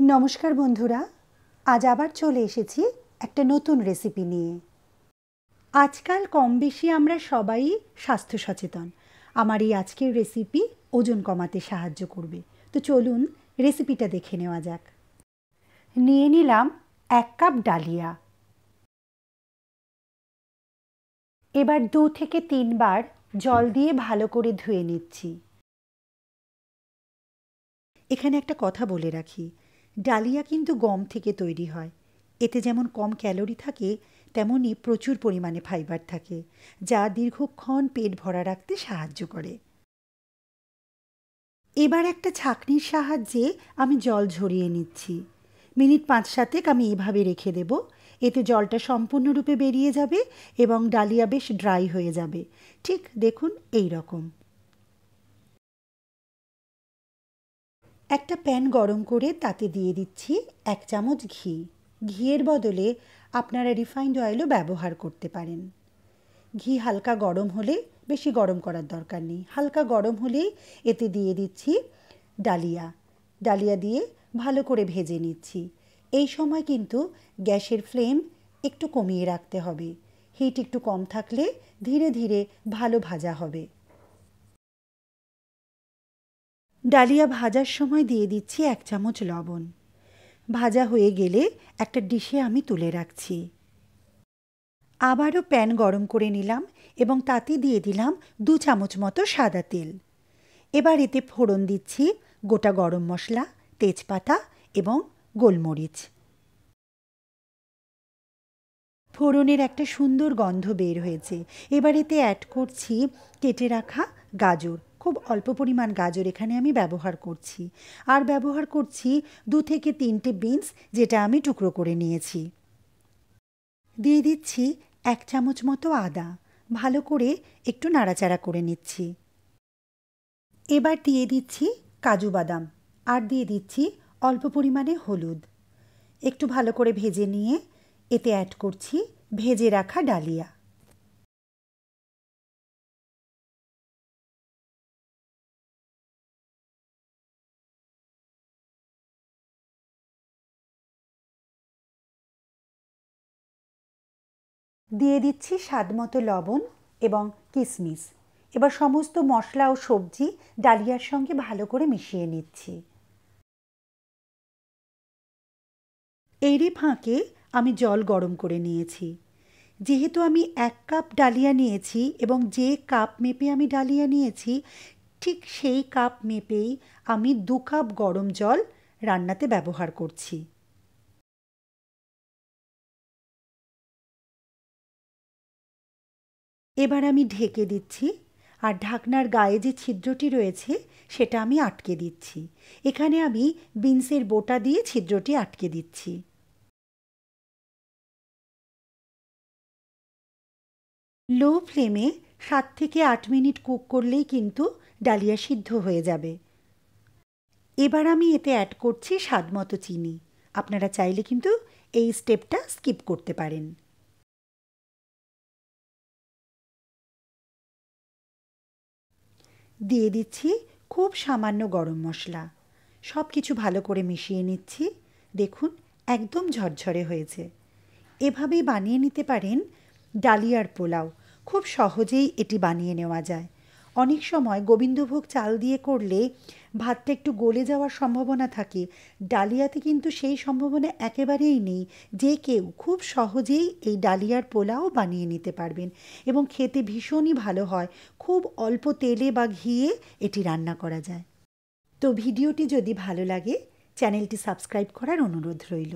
নমস্কার বন্ধুরা, আজ আবার চলে এসেছি একটা নতুন রেসিপি নিয়ে। আজকাল কম বেশি আমরা সবাই স্বাস্থ্য সচেতন। আমার এই আজকের রেসিপি ওজন কমাতে সাহায্য করবে। তো চলুন রেসিপিটা দেখে নেওয়া যাক। নিয়ে নিলাম 1 কাপ ডালিয়া। এবার 2 থেকে 3 বার জল দিয়ে ভালো করে ধুয়ে নিচ্ছি। এখানে একটা কথা বলে রাখি, ডালিয়া কিন্তু গম থেকে তৈরি হয়। এতে যেমন কম ক্যালোরি থাকে, তেমনই প্রচুর পরিমাণে ফাইবার থাকে, যা দীর্ঘক্ষণ পেট ভরা রাখতে সাহায্য করে। এবার একটা ছাঁকনির সাহায্যে আমি জল ঝরিয়ে নিচ্ছি। মিনিট 5-7 আমি এভাবে রেখে দেব। এতে জলটা সম্পূর্ণরূপে বেরিয়ে যাবে এবং ডালিয়া বেশ ড্রাই হয়ে যাবে। ঠিক দেখুন এই রকম। একটা প্যান গরম করে তাতে দিয়ে দিচ্ছি 1 চামচ ঘি। ঘিয়ের বদলে আপনারা রিফাইন্ড অয়েলও ব্যবহার করতে পারেন। ঘি হালকা গরম হলে, বেশি গরম করার দরকার নেই, হালকা গরম হলেই এতে দিয়ে দিচ্ছি ডালিয়া। ডালিয়া দিয়ে ভালো করে ভেজে নিচ্ছি। এই সময় কিন্তু গ্যাসের ফ্লেম একটু কমিয়ে রাখতে হবে। হিট একটু কম থাকলে ধীরে ধীরে ভালো ভাজা হবে। ডালিয়া ভাজার সময় দিয়ে দিচ্ছি 1 চামচ লবণ। ভাজা হয়ে গেলে একটা ডিশে আমি তুলে রাখছি। আবারও প্যান গরম করে নিলাম এবং তাতে দিয়ে দিলাম 2 চামচ মতো সাদা তেল। এবার এতে ফোড়ন দিচ্ছি গোটা গরম মশলা, তেজপাতা এবং গোলমরিচ। ফোড়নের একটা সুন্দর গন্ধ বের হয়েছে। এবার এতে অ্যাড করছি কেটে রাখা গাজর। খুব অল্প পরিমাণ গাজর এখানে আমি ব্যবহার করছি। আর ব্যবহার করছি 2 থেকে 3টে বিনস, যেটা আমি টুকরো করে নিয়েছি। দিয়ে দিচ্ছি 1 চামচ মতো আদা। ভালো করে একটু নাড়াচাড়া করে নিচ্ছি। এবার দিয়ে দিচ্ছি কাজু বাদাম আর দিয়ে দিচ্ছি অল্প পরিমাণে হলুদ। একটু ভালো করে ভেজে নিয়ে এতে অ্যাড করছি ভেজে রাখা ডালিয়া। দিয়ে দিচ্ছি স্বাদমতো লবণ এবং কিশমিশ। এবার সমস্ত মশলা ও সবজি ডালিয়ার সঙ্গে ভালো করে মিশিয়ে নিচ্ছি। এরই ফাঁকে আমি জল গরম করে নিয়েছি। যেহেতু আমি 1 কাপ ডালিয়া নিয়েছি এবং যে কাপ মেপে আমি ডালিয়া নিয়েছি, ঠিক সেই কাপ মেপেই আমি 2 কাপ গরম জল রান্নাতে ব্যবহার করছি। এবার আমি ঢেকে দিচ্ছি আর ঢাকনার গায়ে যে ছিদ্রটি রয়েছে সেটা আমি আটকে দিচ্ছি। এখানে আমি বিনসের বোটা দিয়ে ছিদ্রটি আটকে দিচ্ছি। লো ফ্লেমে 7 থেকে 8 মিনিট কুক করলেই কিন্তু ডালিয়া সিদ্ধ হয়ে যাবে। এবার আমি এতে অ্যাড করছি স্বাদমতো চিনি। আপনারা চাইলে কিন্তু এই স্টেপটা স্কিপ করতে পারেন। দিয়ে দিচ্ছি খুব সামান্য গরম মশলা। সব কিছু ভালো করে মিশিয়ে নিচ্ছি। দেখুন একদম ঝরঝরে হয়েছে। এভাবেই বানিয়ে নিতে পারেন ডালিয়ার পোলাও। খুব সহজেই এটি বানিয়ে নেওয়া যায়। অনেক সময় গোবিন্দভোগ চাল দিয়ে করলে ভাতটা একটু গলে যাওয়ার সম্ভাবনা থাকে। ডালিয়াতে কিন্তু সেই সম্ভাবনা একেবারেই নেই। যে কেউ খুব সহজেই এই ডালিয়ার পোলাও বানিয়ে নিতে পারবেন এবং খেতে ভীষণই ভালো হয়। খুব অল্প তেলে বা ঘিয়ে এটি রান্না করা যায়। তো ভিডিওটি যদি ভালো লাগে চ্যানেলটি সাবস্ক্রাইব করার অনুরোধ রইল।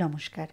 নমস্কার।